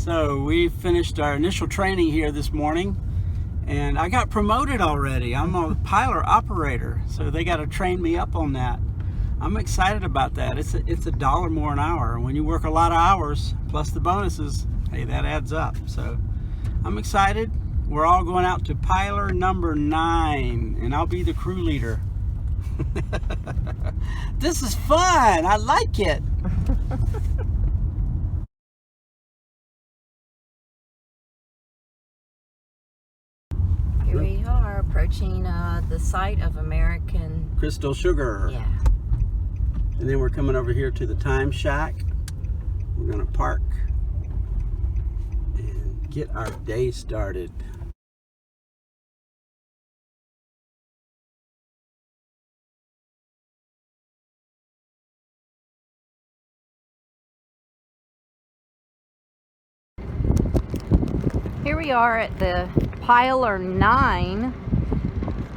So we finished our initial training here this morning, and I got promoted already. I'm a piler operator, so they got to train me up on that. I'm excited about that. It's $1 more an hour. When you work a lot of hours plus the bonuses, hey, that adds up. So I'm excited. We're all going out to piler number 9, and I'll be the crew leader. This is fun. I like it. Here we are approaching the site of American Crystal Sugar. Yeah. And then we're coming over here to the Time Shack. We're gonna park and get our day started. Here we are at the piler 9.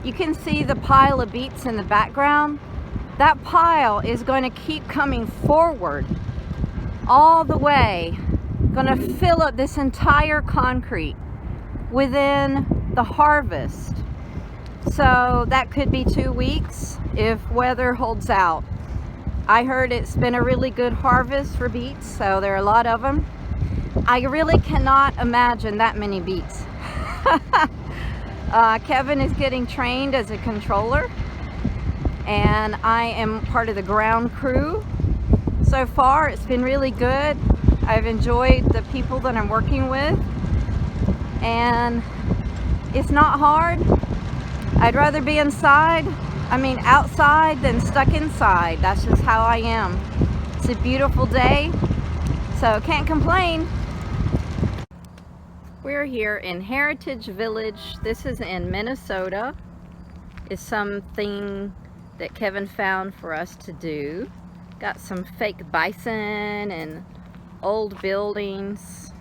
You can see the pile of beets in the background. That pile is going to keep coming forward all the way. Going to fill up this entire concrete within the harvest. So that could be 2 weeks if weather holds out. I heard it's been a really good harvest for beets, so there are a lot of them. I really cannot imagine that many beets. Kevin is getting trained as a controller, and I am part of the ground crew. So far, it's been really good. I've enjoyed the people that I'm working with, and it's not hard. I'd rather be outside than stuck inside. That's just how I am. It's a beautiful day, so can't complain. We're here in Heritage Village. This is in Minnesota. It's something that Kevin found for us to do. Got some fake bison and old buildings,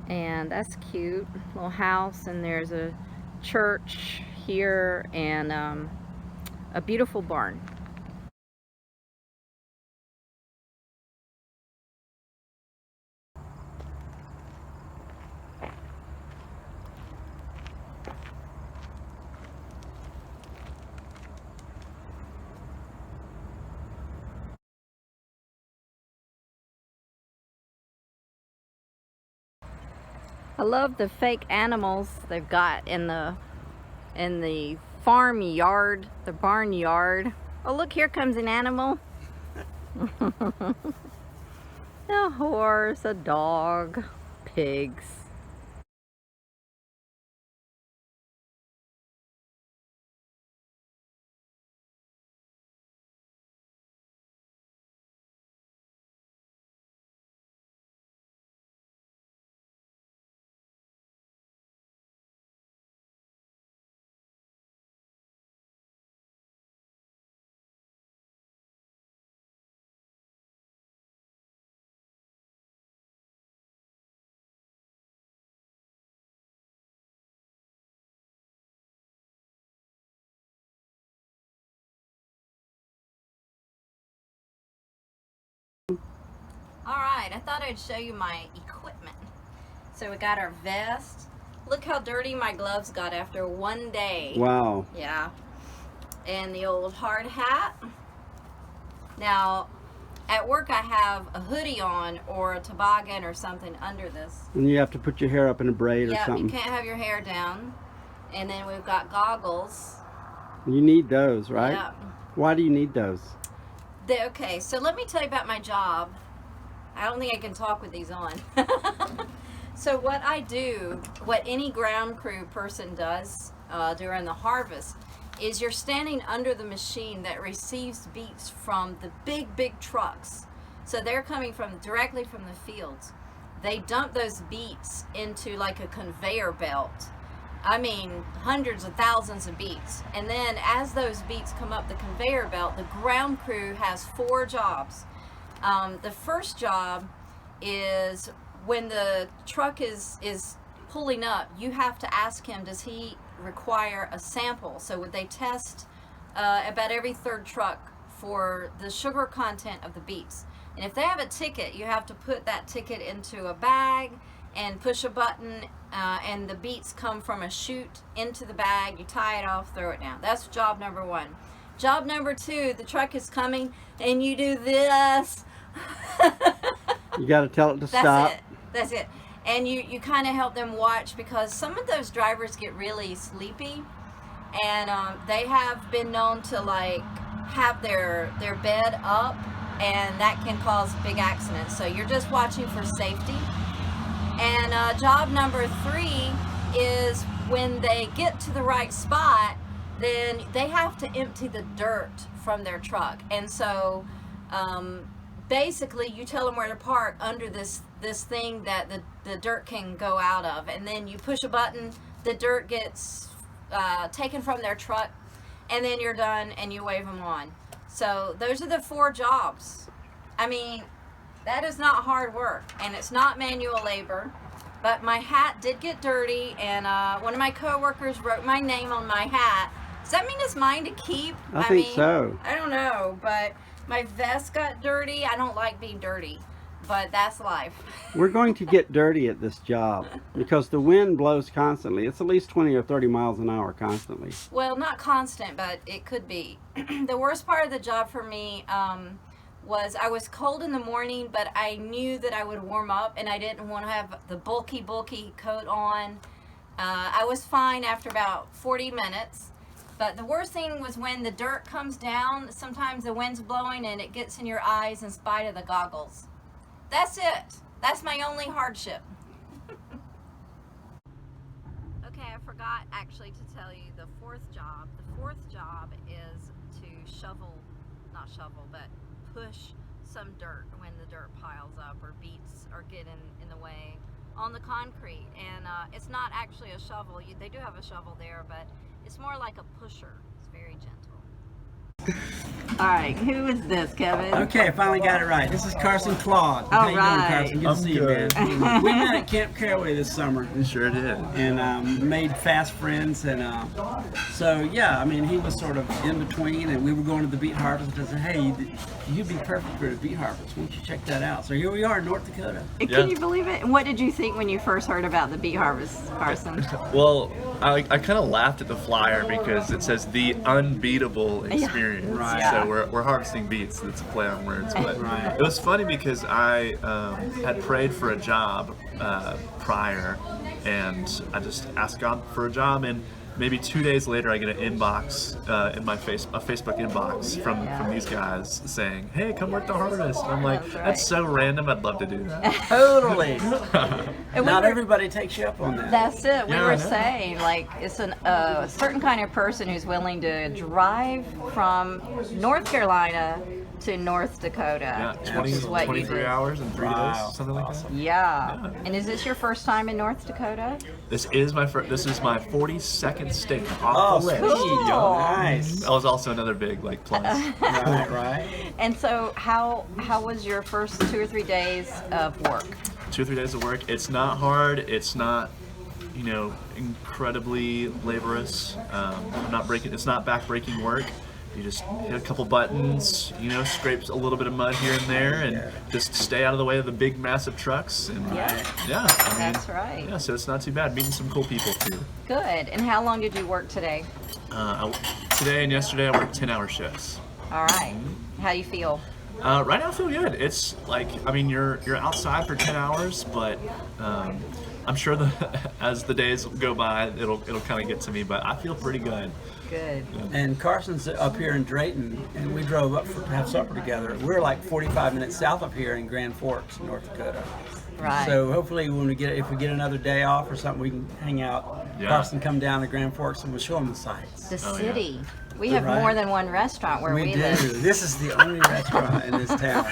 and that's cute. Little house, and there's a church here and a beautiful barn. I love the fake animals they've got in the farm yard, the barn yard. Oh, look, here comes an animal. A horse, a dog, pigs. Alright, I thought I'd show you my equipment. So we got our vest. Look how dirty my gloves got after one day. Wow. Yeah. And the old hard hat. Now, at work I have a hoodie on or a toboggan or something under this. And you have to put your hair up in a braid or Yeah, something. you can't have your hair down. And then we've got goggles. You need those, right? Yeah. Why do you need those? Okay, so let me tell you about my job. I don't think I can talk with these on. So what I do, what any ground crew person does during the harvest, is you're standing under the machine that receives beets from the big trucks. So they're coming directly from the fields. They dump those beets into like a conveyor belt. I mean, hundreds of thousands of beets. And then as those beets come up the conveyor belt, the ground crew has 4 jobs. The first job is when the truck is pulling up, you have to ask him, does he require a sample? So would they test about every 3rd truck for the sugar content of the beets. And if they have a ticket, you have to put that ticket into a bag and push a button, and the beets come from a chute into the bag. You tie it off, throw it down. That's job number 1. Job number 2, the truck is coming, and you do this. You got to tell it to stop. That's it. And you kind of help them watch, because some of those drivers get really sleepy, and they have been known to like have their bed up, and that can cause big accidents. So you're just watching for safety. And job number 3 is when they get to the right spot, then they have to empty the dirt from their truck. And so basically you tell them where to park under this thing that the dirt can go out of, and then you push a button, the dirt gets taken from their truck, and then you're done and you wave them on. So those are the 4 jobs. I mean, that is not hard work, and it's not manual labor. But my hat did get dirty, and one of my coworkers wrote my name on my hat. Does that mean it's mine to keep? I think so. I don't know, but my vest got dirty. I don't like being dirty, but that's life. We're going to get dirty at this job because the wind blows constantly. It's at least 20 or 30 miles an hour constantly. Well, not constant, but it could be. The worst part of the job for me was I was cold in the morning, but I knew that I would warm up, and I didn't want to have the bulky coat on. I was fine after about 40 minutes. But the worst thing was when the dirt comes down. Sometimes the wind's blowing and it gets in your eyes in spite of the goggles. That's it. That's my only hardship. Okay, I forgot actually to tell you the 4th job. The 4th job is to but push some dirt when the dirt piles up or beets are getting in the way on the concrete. And it's not actually a shovel. They do have a shovel there, but it's more like a pusher. It's very gentle. All right, who is this, Kevin? Okay, I finally got it right. This is Carson Claude. How you doing, Carson? Good to see you, man. We met at Camp Caraway this summer. You sure did. And made fast friends. And so, yeah, I mean, he was sort of in between, and we were going to the beet harvest. And I said, hey, you'd be perfect for the beet harvest. Why don't you check that out? So here we are in North Dakota. Can you believe it? And what did you think when you first heard about the beet harvest, Carson? Well, I kind of laughed at the flyer because it says the unbeatable experience. Right. So we're harvesting beets. That's a play on words. But it was funny because I had prayed for a job prior, and I just asked God for a job, and maybe 2 days later I get an inbox in my Facebook inbox from these guys saying, hey, come work the harvest. And I'm like, that's so random, I'd love to do that. Totally. Not everybody takes you up on that. That's it. We were saying, like, it's a certain kind of person who's willing to drive from North Carolina to North Dakota. Yeah, 23 hours in 3 days, something like that. Yeah. And is this your first time in North Dakota? This is my 42nd state off the list. Cool. Nice. That was also another big plus. Right. And so how was your first 2 or 3 days of work? 2 or 3 days of work. It's not hard. It's not, incredibly laborious. It's not back-breaking work. You just hit a couple buttons, scrapes a little bit of mud here and there, and just stay out of the way of the big, massive trucks. And That's right. Yeah, so it's not too bad. Meeting some cool people too. Good. And how long did you work today? Today and yesterday I worked 10-hour shifts. All right. How do you feel? Right now I feel good. It's you're outside for 10 hours, but I'm sure as the days go by, it'll kind of get to me, but I feel pretty good. Good. And Carson's up here in Drayton, and we drove up to have supper together. We're like 45 minutes south of here in Grand Forks, North Dakota. Right. So hopefully, if we get another day off or something, we can hang out. Yeah. Carson come down to Grand Forks, and we'll show him the sights. The city. We have more than one restaurant where we do. live. This is the only restaurant in this town.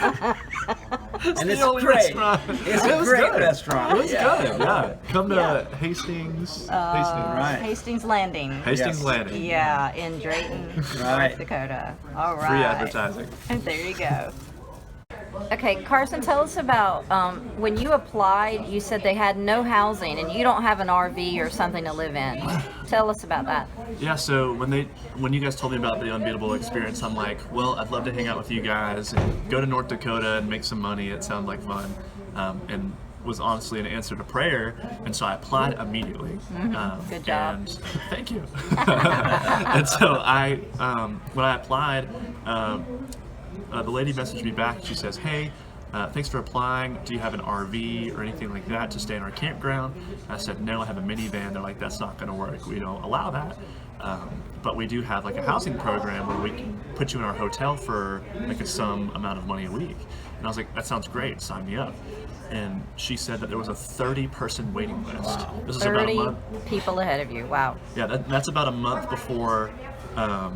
And it's the great. Restaurant. It's a great restaurant. It was good. Yeah. Come to Hastings. Hastings Landing. Hastings Landing. Yeah, in Drayton, North Dakota. All right. Free advertising. And there you go. Okay, Carson, tell us about when you applied. You said they had no housing, and you don't have an RV or something to live in. Tell us about that. Yeah, so when you guys told me about the Unbeatable experience, I'm like, well, I'd love to hang out with you guys and go to North Dakota and make some money. It sounded like fun, and was honestly an answer to prayer, and so I applied immediately. Good job. And thank you. And so when I applied, the lady messaged me back. She says, "Hey, thanks for applying. Do you have an RV or anything like that to stay in our campground?" I said, "No, I have a minivan." They're like, "That's not going to work. We don't allow that. But we do have like a housing program where we can put you in our hotel for like some amount of money a week." And I was like, "That sounds great. Sign me up." And she said that there was a 30-person waiting list. This is about a 30 month. people ahead of you. Wow. Yeah, that's about a month before the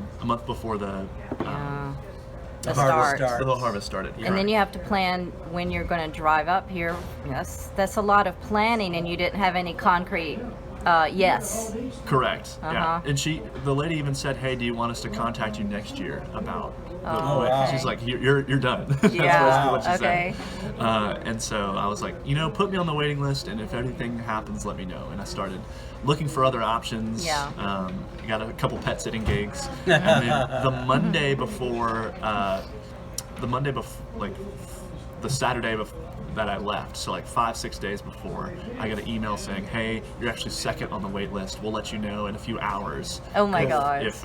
The harvest start. the whole harvest started. Yeah. And then you have to plan when you're going to drive up here. Yes, that's a lot of planning, and you didn't have any concrete. Yes. Correct. Uh-huh. Yeah. And the lady even said, "Hey, do you want us to contact you next year about?" Oh, wow. She's like, "You're done." That's Yeah. basically what she Okay. said. And so I was like, put me on the waiting list, and if anything happens, let me know. And I started looking for other options. Yeah. I got a couple pet sitting gigs, and then the Monday before, like the Saturday that I left, so like 5-6 days before, I got an email saying, "Hey, you're actually second on the wait list. We'll let you know in a few hours." Oh my gosh. If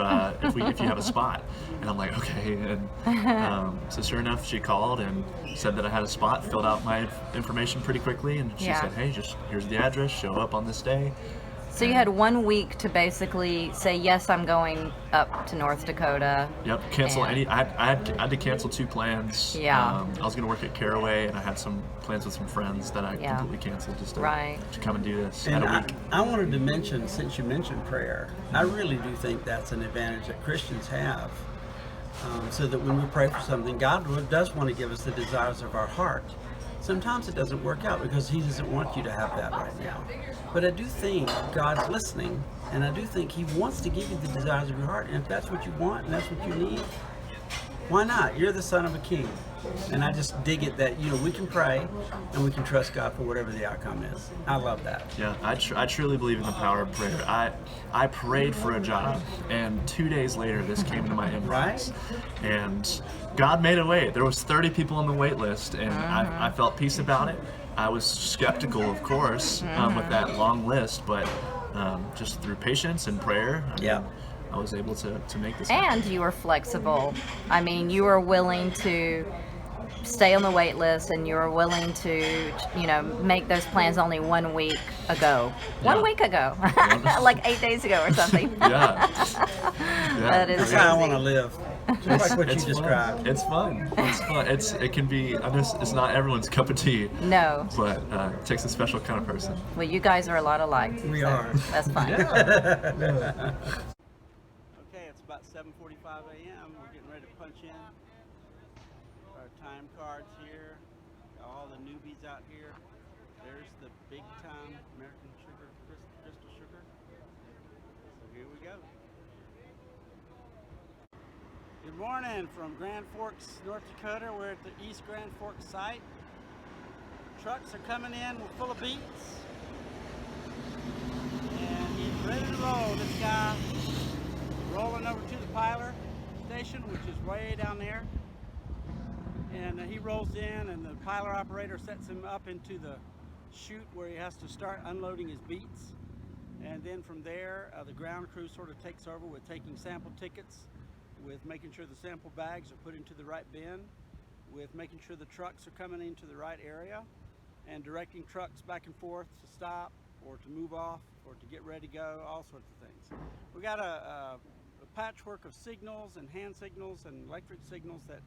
you have a spot. And I'm like, okay. And so sure enough, she called and said that I had a spot, filled out my information pretty quickly, and she Yeah. said, "Hey, just here's the address. Show up on this day." So you had 1 week to basically say, yes, I'm going up to North Dakota. Yep. Cancel And- I had to cancel 2 plans. Yeah. I was going to work at Caraway, and I had some plans with some friends that I Yeah. completely canceled just to, Right. to come and do this. I And had a week. I wanted to mention, since you mentioned prayer, I really do think that's an advantage that Christians have. So that when we pray for something, God does want to give us the desires of our heart. Sometimes it doesn't work out because He doesn't want you to have that right now. But I do think God's listening, and I do think He wants to give you the desires of your heart. And if that's what you want and that's what you need, why not? You're the son of a king. And I just dig it that we can pray and we can trust God for whatever the outcome is. I love that. Yeah, I truly believe in the power of prayer. I prayed for a job, and 2 days later, this came into my inbox, Right. and God made a way. There was 30 people on the wait list, and I felt peace about it. I was skeptical, of course, with that long list, but just through patience and prayer, I was able to make this happen. And you were flexible. I mean, you were willing to stay on the wait list, and you were willing to, make those plans only 1 week ago. Yeah. 1 week ago. Like 8 days ago or something. Yeah. That is That's how I crazy. want to live. Just like what you described. Fun. It's fun. It's fun. It can be. I know it's not everyone's cup of tea, No. but it takes a special kind of person. Well, you guys are a lot alike. We so are. That's fine. Okay, it's about 7:45 a.m. We're getting ready to punch in. Our time cards here. Got all the newbies out here. There's the big time American sugar, crystal sugar. So here we go. Good morning from Grand Forks, North Dakota. We're at the East Grand Forks site. Trucks are coming in full of beets. And he's ready to roll, this guy. Rolling over to the piler station, which is way down there. And he rolls in, and the piler operator sets him up into the chute where he has to start unloading his beets. And then from there, the ground crew sort of takes over with taking sample tickets, with making sure the sample bags are put into the right bin, with making sure the trucks are coming into the right area, and directing trucks back and forth to stop or to move off or to get ready to go, all sorts of things. We got a patchwork of signals and hand signals and electric signals that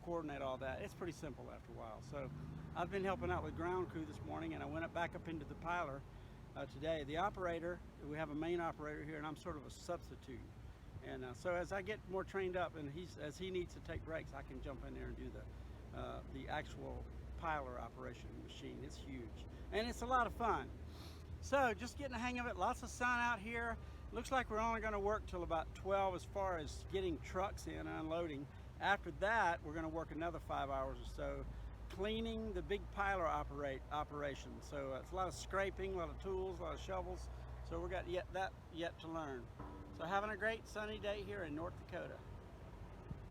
coordinate all that. It's pretty simple after a while. So I've been helping out with ground crew this morning, and I went back up into the piler today. The operator, we have a main operator here, and I'm sort of a substitute. And so as I get more trained up, and as he needs to take breaks, I can jump in there and do the actual piler operation machine. It's huge, and it's a lot of fun. So just getting the hang of it. Lots of sun out here. Looks like we're only going to work till about 12 as far as getting trucks in and unloading. After that, we're going to work another 5 hours or so cleaning the big piler operation. So it's a lot of scraping, a lot of tools, a lot of shovels. So we got yet to learn. So having a great sunny day here in North Dakota.